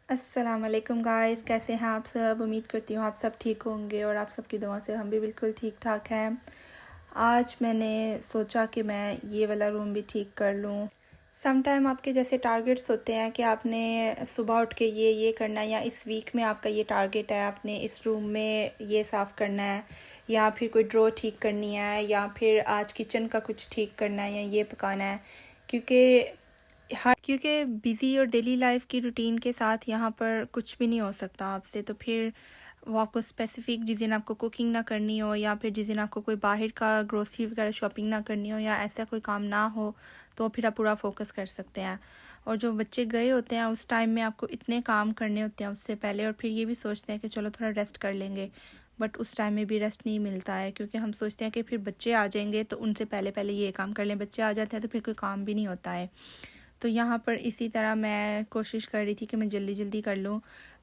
अस्सलाम वालेकुम गाइस, कैसे हैं आप सब। उम्मीद करती हूँ आप सब ठीक होंगे और आप सबकी दुआ से हम भी बिल्कुल ठीक ठाक हैं। आज मैंने सोचा कि मैं ये वाला रूम भी ठीक कर लूँ। सम टाइम आपके जैसे टारगेट्स होते हैं कि आपने सुबह उठ के ये करना है, या इस वीक में आपका ये टारगेट है, आपने इस रूम में ये साफ़ करना है, या फिर कोई ड्रॉ ठीक करनी है, या फिर आज किचन का कुछ ठीक करना है, या ये पकाना है। क्योंकि बिज़ी और डेली लाइफ की रूटीन के साथ यहाँ पर कुछ भी नहीं हो सकता आपसे। तो फिर वो आपको स्पेसिफिक जिस दिन आपको कुकिंग ना करनी हो, या फिर जिस दिन आपको कोई बाहर का ग्रोसरी वगैरह शॉपिंग ना करनी हो, या ऐसा कोई काम ना हो, तो फिर आप पूरा फोकस कर सकते हैं। और जो बच्चे गए होते हैं उस टाइम में आपको इतने काम करने होते हैं उससे पहले, और फिर ये भी सोचते हैं कि चलो थोड़ा रेस्ट कर लेंगे, बट उस टाइम में भी रेस्ट नहीं मिलता है, क्योंकि हम सोचते हैं कि फिर बच्चे आ जाएंगे तो उनसे पहले पहले ये काम कर लें। बच्चे आ जाते हैं तो फिर कोई काम भी नहीं होता है। तो यहाँ पर इसी तरह मैं कोशिश कर रही थी कि मैं जल्दी जल्दी कर लूँ।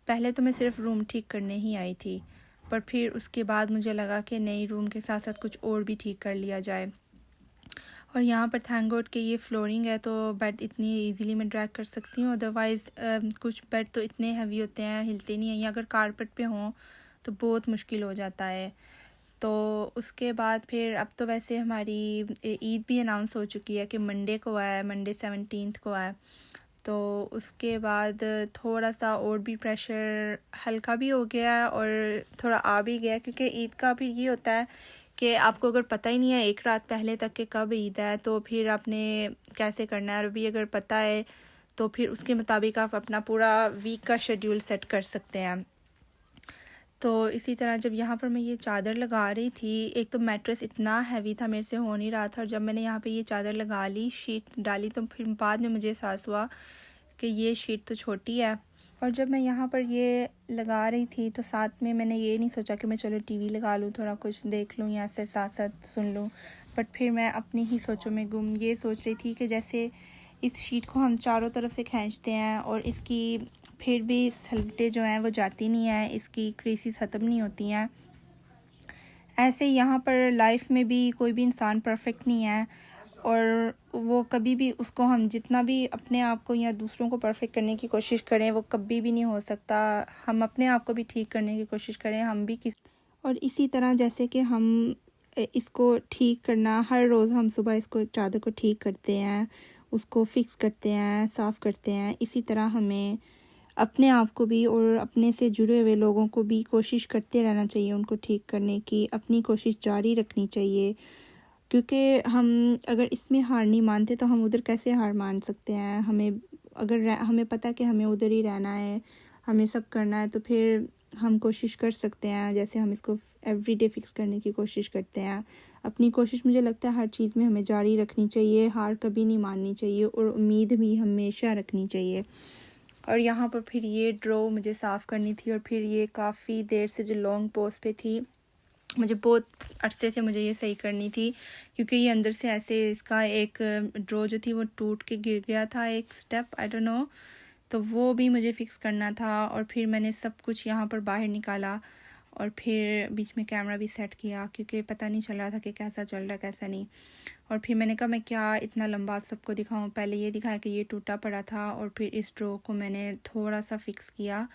पहले तो मैं सिर्फ रूम ठीक करने ही आई थी, पर फिर उसके बाद मुझे लगा कि नई रूम के साथ साथ कुछ और भी ठीक कर लिया जाए। और यहाँ पर थैंक गॉड कि ये फ्लोरिंग है, तो बेड इतनी इजीली मैं ड्रैग कर सकती हूँ। अदरवाइज़ कुछ बेड तो इतने हैवी होते हैं, हिलते नहीं हैं, या अगर कारपेट पे हों तो बहुत मुश्किल हो जाता है। तो उसके बाद फिर अब तो वैसे हमारी ईद भी अनाउंस हो चुकी है कि मंडे को है, मंडे 17 को है। तो उसके बाद थोड़ा सा और भी प्रेशर हल्का भी हो गया है और थोड़ा आ भी गया, क्योंकि ईद का फिर ये होता है कि आपको अगर पता ही नहीं है एक रात पहले तक कि कब ईद है, तो फिर आपने कैसे करना है। और अभी अगर पता है तो फिर उसके मुताबिक आप अपना पूरा वीक का शेड्यूल सेट कर सकते हैं। तो इसी तरह जब यहाँ पर मैं ये चादर लगा रही थी, एक तो मैट्रेस इतना हैवी था, मेरे से हो नहीं रहा था। और जब मैंने यहाँ पे ये चादर लगा ली, शीट डाली, तो फिर बाद में मुझे एहसास हुआ कि ये शीट तो छोटी है। और जब मैं यहाँ पर ये लगा रही थी तो साथ में मैंने ये नहीं सोचा कि मैं चलो टीवी लगा लूँ, थोड़ा कुछ देख लूँ, या से साथ साथ सुन लूँ। बट फिर मैं अपनी ही सोचों में गुम ये सोच रही थी कि जैसे इस शीट को हम चारों तरफ से खींचते हैं और इसकी फिर भी सलवटें जो हैं वो जाती नहीं हैं, इसकी क्रीसेस ख़त्म नहीं होती हैं। ऐसे यहाँ पर लाइफ में भी कोई भी इंसान परफेक्ट नहीं है, और वो कभी भी उसको हम जितना भी अपने आप को या दूसरों को परफेक्ट करने की कोशिश करें, वो कभी भी नहीं हो सकता। हम अपने आप को भी ठीक करने की कोशिश करें, हम भी और इसी तरह जैसे कि हम इसको ठीक करना हर रोज़, हम सुबह इसको चादर को ठीक करते हैं, उसको फिक्स करते हैं, साफ़ करते हैं। इसी तरह हमें अपने आप को भी और अपने से जुड़े हुए लोगों को भी कोशिश करते रहना चाहिए उनको ठीक करने की, अपनी कोशिश जारी रखनी चाहिए। क्योंकि हम अगर इसमें हार नहीं मानते तो हम उधर कैसे हार मान सकते हैं। हमें पता है कि हमें उधर ही रहना है, हमें सब करना है, तो फिर हम कोशिश कर सकते हैं। जैसे हम इसको एवरीडे फिक्स करने की कोशिश करते हैं, अपनी कोशिश मुझे लगता है हर चीज़ में हमें जारी रखनी चाहिए, हार कभी नहीं माननी चाहिए, और उम्मीद भी हमेशा रखनी चाहिए। और यहाँ पर फिर ये ड्रॉ मुझे साफ़ करनी थी, और फिर ये काफ़ी देर से जो लॉन्ग पोस्ट पे थी, मुझे बहुत अरसे से मुझे ये सही करनी थी, क्योंकि ये अंदर से ऐसे इसका एक ड्रॉ जो थी वो टूट के गिर गया था, एक स्टेप, आई डोंट नो। तो वो भी मुझे फ़िक्स करना था। और फिर मैंने सब कुछ यहाँ पर बाहर निकाला, और फिर बीच में कैमरा भी सेट किया, क्योंकि पता नहीं चल रहा था कि कैसा चल रहा है कैसा नहीं। और फिर मैंने कहा मैं क्या इतना लंबा आप सबको दिखाऊं, पहले ये दिखाया कि ये टूटा पड़ा था, और फिर इस ड्रॉ को मैंने थोड़ा सा फिक्स किया।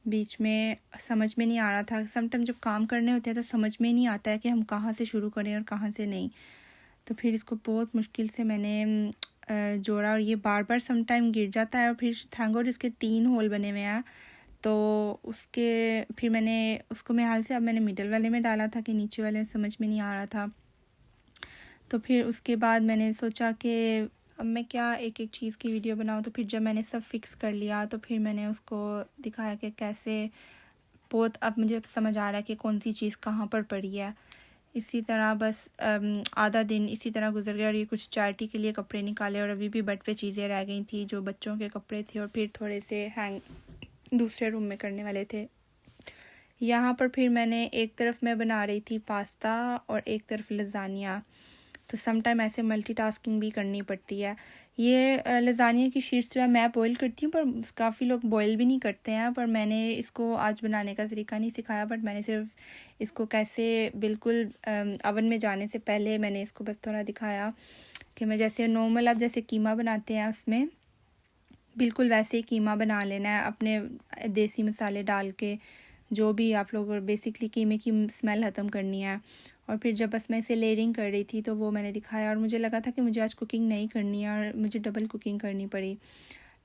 बीच में समझ में नहीं आ रहा था, समटाइम जब काम करने होते हैं तो समझ में नहीं आता है कि हम कहाँ से शुरू करें और कहाँ से नहीं। तो फिर इसको बहुत मुश्किल से मैंने जोड़ा, और ये बार बार समटाइम गिर जाता है। और फिर थैंक गॉड इसके 3 होल बने हुए हैं, तो उसके फिर मैंने उसको मैं हाल से अब मैंने मिडल वाले में डाला था कि नीचे वाले में समझ में नहीं आ रहा था। तो फिर उसके बाद मैंने सोचा कि अब मैं क्या एक एक चीज़ की वीडियो बनाऊँ। तो फिर जब मैंने सब फिक्स कर लिया तो फिर मैंने उसको दिखाया कि कैसे बहुत अब मुझे समझ आ रहा है कि कौन सी चीज़ कहाँ पर पड़ी है। इसी तरह बस आधा दिन इसी तरह गुजर गया, और ये कुछ चैरिटी के लिए कपड़े निकाले, और अभी भी बेड पे चीज़ें रह गई थी जो बच्चों के कपड़े थे, और फिर थोड़े से हैंग दूसरे रूम में करने वाले थे। यहाँ पर फिर मैंने एक तरफ मैं बना रही थी पास्ता और एक तरफ लजानिया, तो सम टाइम ऐसे मल्टीटास्किंग भी करनी पड़ती है। ये लजानिया की शीट्स जो है मैं बॉईल करती हूँ, पर काफ़ी लोग बॉईल भी नहीं करते हैं, पर मैंने इसको आज बनाने का तरीका नहीं सिखाया, बट मैंने सिर्फ इसको कैसे बिल्कुल अवन में जाने से पहले मैंने इसको बस थोड़ा दिखाया कि मैं जैसे नॉर्मल आप जैसे कीमा बनाते हैं उसमें बिल्कुल वैसे ही कीमा बना लेना है अपने देसी मसाले डाल के, जो भी आप लोग बेसिकली कीमे की स्मेल ख़त्म करनी है। और फिर जब बस मैं इसे लेयरिंग कर रही थी तो वो मैंने दिखाया, और मुझे लगा था कि मुझे आज कुकिंग नहीं करनी है और मुझे डबल कुकिंग करनी पड़ी।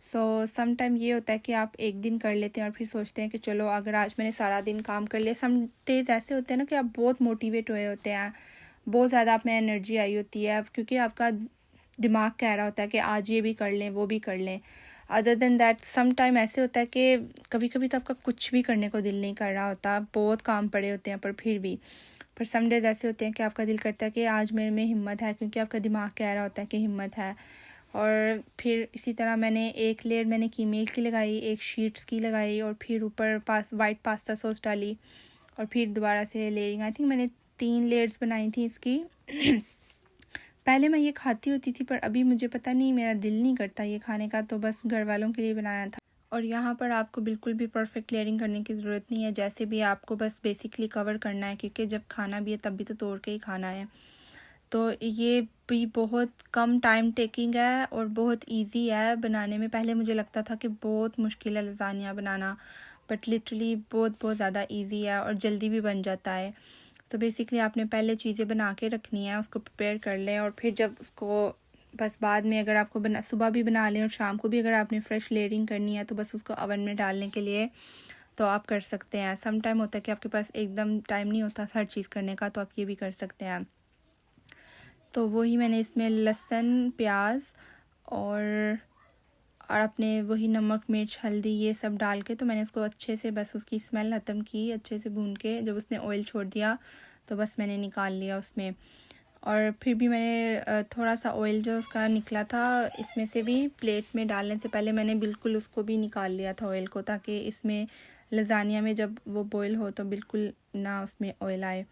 सो सम टाइम ये होता है कि आप एक दिन कर लेते हैं और फिर सोचते हैं कि चलो अगर आज मैंने सारा दिन काम कर लिया। सम डेज़ ऐसे होते हैं ना कि आप बहुत मोटिवेट हुए होते हैं, बहुत ज़्यादा आप में एनर्जी आई होती है, क्योंकि आपका दिमाग कह रहा होता है कि आज ये भी कर लें वो भी कर लें। Other than that some time ऐसे होता है कि कभी कभी तो आपका कुछ भी करने को दिल नहीं कर रहा होता, बहुत काम पड़े होते हैं, पर फिर भी पर सम डेज ऐसे होते हैं कि आपका दिल करता है कि आज मेरे में हिम्मत है, क्योंकि आपका दिमाग कह रहा होता है कि हिम्मत है। और फिर इसी तरह मैंने एक लेयर मैंने कीमेल की लगाई, एक शीट्स की लगाई, और फिर ऊपर वाइट पास्ता सॉस डाली, और फिर दोबारा से लेयरिंग। आई थिंक मैंने 3 लेयर्स बनाई थी इसकी। पहले मैं ये खाती होती थी, पर अभी मुझे पता नहीं मेरा दिल नहीं करता ये खाने का, तो बस घर वालों के लिए बनाया था। और यहाँ पर आपको बिल्कुल भी परफेक्ट लेयरिंग करने की ज़रूरत नहीं है, जैसे भी आपको बस बेसिकली कवर करना है, क्योंकि जब खाना भी है तब भी तो तोड़ के ही खाना है। तो ये भी बहुत कम टाइम टेकिंग है और बहुत इजी है बनाने में। पहले मुझे लगता था कि बहुत मुश्किल है लज़ानिया बनाना, बट लिटरली बहुत बहुत ज़्यादा इजी है और जल्दी भी बन जाता है। तो बेसिकली आपने पहले चीज़ें बना के रखनी है, उसको प्रिपेयर कर लें, और फिर जब उसको बस बाद में अगर आपको सुबह भी बना लें और शाम को भी अगर आपने फ़्रेश लेयरिंग करनी है तो बस उसको ओवन में डालने के लिए तो आप कर सकते हैं। सम टाइम होता है कि आपके पास एकदम टाइम नहीं होता हर चीज़ करने का, तो आप ये भी कर सकते हैं। तो वही मैंने इसमें लहसुन, प्याज और अपने वही नमक, मिर्च, हल्दी ये सब डाल के, तो मैंने उसको अच्छे से बस उसकी स्मेल ख़त्म की, अच्छे से भून के जब उसने ऑयल छोड़ दिया तो बस मैंने निकाल लिया उसमें। और फिर भी मैंने थोड़ा सा ऑयल जो उसका निकला था इसमें से भी प्लेट में डालने से पहले मैंने बिल्कुल उसको भी निकाल लिया था ऑयल को, ताकि इसमें लज़ानिया में जब वो बॉयल हो तो बिल्कुल ना उसमें ऑयल आए।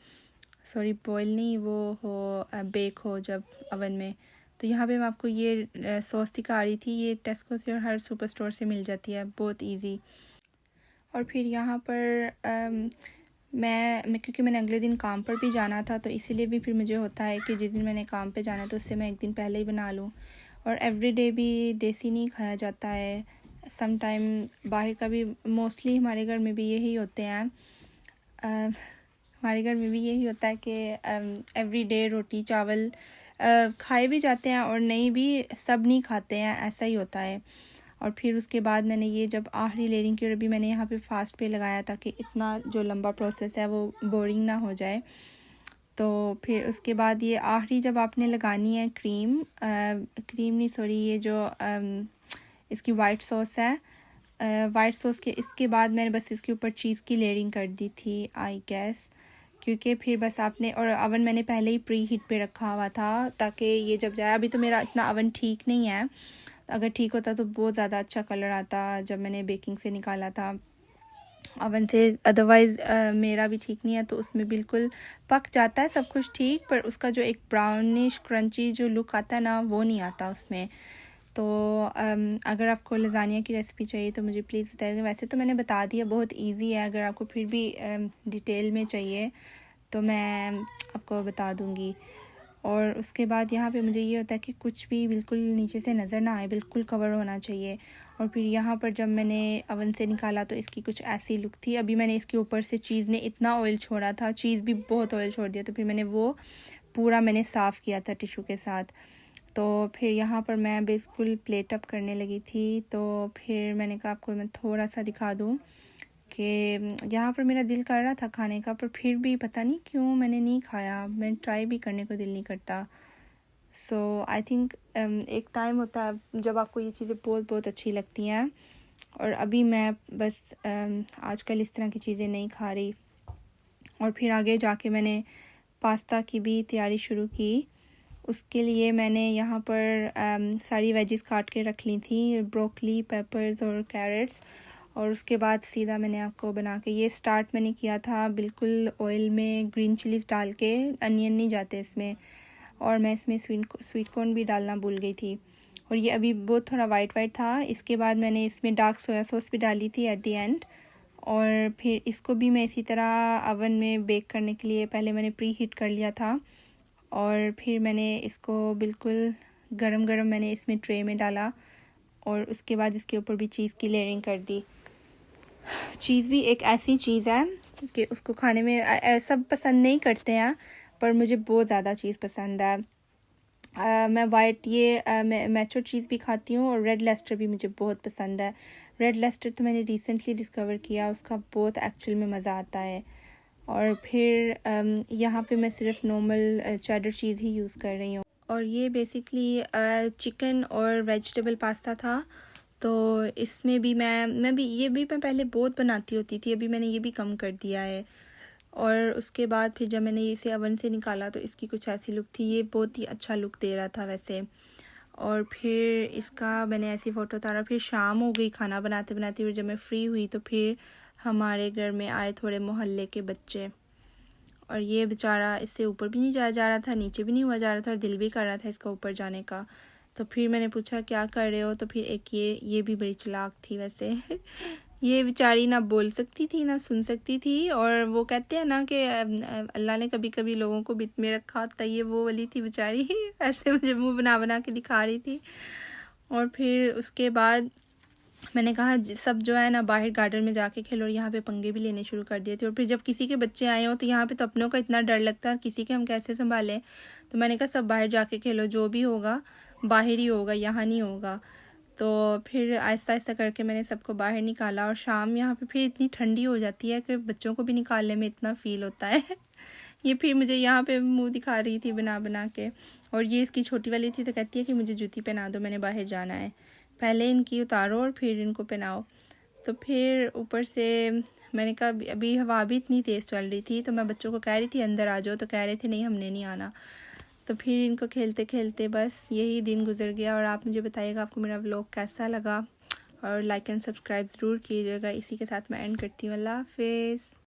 सॉरी, बॉयल नहीं, वो हो बेक हो जब अवन में। तो यहाँ पे मैं आपको ये सॉस दिखा रही थी, ये टेस्को से और हर सुपर स्टोर से मिल जाती है, बहुत इजी। और फिर यहाँ पर मैं क्योंकि मैंने अगले दिन काम पर भी जाना था, तो इसीलिए भी फिर मुझे होता है कि जिस दिन मैंने काम पे जाना है तो उससे मैं एक दिन पहले ही बना लूँ। और एवरीडे भी देसी नहीं खाया जाता है, सम टाइम बाहर का भी। मोस्टली हमारे घर में भी यही होते हैं, हमारे घर में भी यही होता है कि एवरीडे रोटी चावल खाए भी जाते हैं और नहीं भी, सब नहीं खाते हैं, ऐसा ही होता है। और फिर उसके बाद मैंने ये जब आखिरी लेयरिंग की और अभी मैंने यहाँ पे फास्ट पे लगाया ताकि इतना जो लंबा प्रोसेस है वो बोरिंग ना हो जाए। तो फिर उसके बाद ये आखिरी जब आपने लगानी है क्रीम नहीं सॉरी, ये जो इसकी वाइट सॉस है, वाइट सॉस के इसके बाद मैंने बस इसके ऊपर चीज़ की लेयरिंग कर दी थी आई गेस, क्योंकि फिर बस आपने, और अवन मैंने पहले ही प्री हीट पे रखा हुआ था ताकि ये जब जाए। अभी तो मेरा इतना अवन ठीक नहीं है, अगर ठीक होता तो बहुत ज़्यादा अच्छा कलर आता जब मैंने बेकिंग से निकाला था अवन से। अदरवाइज़ मेरा भी ठीक नहीं है, तो उसमें बिल्कुल पक जाता है सब कुछ ठीक, पर उसका जो एक ब्राउनिश क्रंची जो लुक आता है ना वो नहीं आता उसमें। तो अगर आपको लज़ानिया की रेसिपी चाहिए तो मुझे प्लीज़ बताइएगा। वैसे तो मैंने बता दिया, बहुत इजी है, अगर आपको फिर भी डिटेल में चाहिए तो मैं आपको बता दूँगी। और उसके बाद यहाँ पे मुझे ये होता है कि कुछ भी बिल्कुल नीचे से नज़र ना आए, बिल्कुल कवर होना चाहिए। और फिर यहाँ पर जब मैंने अवन से निकाला तो इसकी कुछ ऐसी लुक थी। अभी मैंने इसके ऊपर से चीज़ ने इतना ऑयल छोड़ा था, चीज़ भी बहुत ऑयल छोड़ दिया, तो फिर मैंने वो पूरा साफ़ किया था टिशू के साथ। तो फिर यहाँ पर मैं बिल्कुल प्लेट अप करने लगी थी, तो फिर मैंने कहा आपको मैं थोड़ा सा दिखा दूँ कि यहाँ पर मेरा दिल कर रहा था खाने का, पर फिर भी पता नहीं क्यों मैंने नहीं खाया, मैं ट्राई भी करने को दिल नहीं करता। सो आई थिंक एक टाइम होता है जब आपको ये चीज़ें बहुत बहुत अच्छी लगती हैं, और अभी मैं बस आजकल इस तरह की चीज़ें नहीं खा रही। और फिर आगे जाके मैंने पास्ता की भी तैयारी शुरू की। उसके लिए मैंने यहाँ पर सारी वेजिस काट के रख ली थी, ब्रोकली, पेपर्स और कैरेट्स। और उसके बाद सीधा मैंने आपको बना के ये स्टार्ट मैंने किया था बिल्कुल ऑयल में ग्रीन चिलीज़ डाल के, अनियन नहीं जाते इसमें, और मैं इसमें स्वीट कॉर्न भी डालना भूल गई थी। और ये अभी बहुत थोड़ा वाइट था। इसके बाद मैंने इसमें डार्क सोया सॉस भी डाली थी एट दी एंड। और फिर इसको भी मैं इसी तरह अवन में बेक करने के लिए पहले मैंने प्री हीट कर लिया था, और फिर मैंने इसको बिल्कुल गरम गरम मैंने इसमें ट्रे में डाला और उसके बाद इसके ऊपर भी चीज़ की लेयरिंग कर दी। चीज़ भी एक ऐसी चीज़ है कि उसको खाने में सब पसंद नहीं करते हैं, पर मुझे बहुत ज़्यादा चीज़ पसंद है। मैं वाइट मैं मैचो चीज़ भी खाती हूँ और रेड लेस्टर भी मुझे बहुत पसंद है। रेड लेस्टर तो मैंने रिसेंटली डिस्कवर किया, उसका बहुत एक्चुअल में मज़ा आता है। और फिर यहाँ पे मैं सिर्फ नॉर्मल चेडर चीज़ ही यूज़ कर रही हूँ। और ये बेसिकली चिकन और वेजिटेबल पास्ता था, तो इसमें भी मैं पहले बहुत बनाती होती थी, अभी मैंने ये भी कम कर दिया है। और उसके बाद फिर जब मैंने इसे ओवन से निकाला तो इसकी कुछ ऐसी लुक थी, ये बहुत ही अच्छा लुक दे रहा था वैसे। और फिर इसका मैंने ऐसी फ़ोटो उतारा। फिर शाम हो गई खाना बनाते बनाते, और जब मैं फ्री हुई तो फिर हमारे घर में आए थोड़े मोहल्ले के बच्चे, और ये बेचारा इससे ऊपर भी नहीं जाया जा रहा था, नीचे भी नहीं हुआ जा रहा था, और दिल भी कर रहा था इसका ऊपर जाने का। तो फिर मैंने पूछा क्या कर रहे हो, तो फिर एक ये भी बड़ी चालाक थी वैसे। ये बेचारी ना बोल सकती थी ना सुन सकती थी, और वो कहते हैं ना कि अल्लाह ने कभी कभी लोगों को बित में रखा होता है, ये वो वाली थी बेचारी। ऐसे मुझे मुंह बना बना के दिखा रही थी। और फिर उसके बाद मैंने कहा सब जो है ना बाहर गार्डन में जाके खेलो, और यहाँ पे पंगे भी लेने शुरू कर दिए थे। और फिर जब किसी के बच्चे आए हों तो यहाँ पे तो अपनों का इतना डर लगता है, किसी के हम कैसे संभालें। तो मैंने कहा सब बाहर जाके खेलो, जो भी होगा बाहर ही होगा, यहाँ नहीं होगा। तो फिर आहिस्ता आहिस्ता करके मैंने सबको बाहर निकाला। और शाम यहाँ पे फिर इतनी ठंडी हो जाती है कि बच्चों को भी निकालने में इतना फ़ील होता है। ये फिर मुझे यहाँ पे मुंह दिखा रही थी बना बना के। और ये इसकी छोटी वाली थी तो कहती है कि मुझे जूती पहना दो, मैंने बाहर जाना है, पहले इनकी उतारो और फिर इनको पहनाओ। तो फिर ऊपर से मैंने कहा अभी हवा भी इतनी तेज़ चल रही थी, तो मैं बच्चों को कह रही थी अंदर आ जाओ, तो कह रहे थे नहीं हमने नहीं आना। तो फिर इनको खेलते खेलते बस यही दिन गुजर गया। और आप मुझे बताइएगा आपको मेरा व्लॉग कैसा लगा, और लाइक एंड सब्सक्राइब ज़रूर कीजिएगा। इसी के साथ मैं एंड करती हूँ। अल्लाह हाफिज़।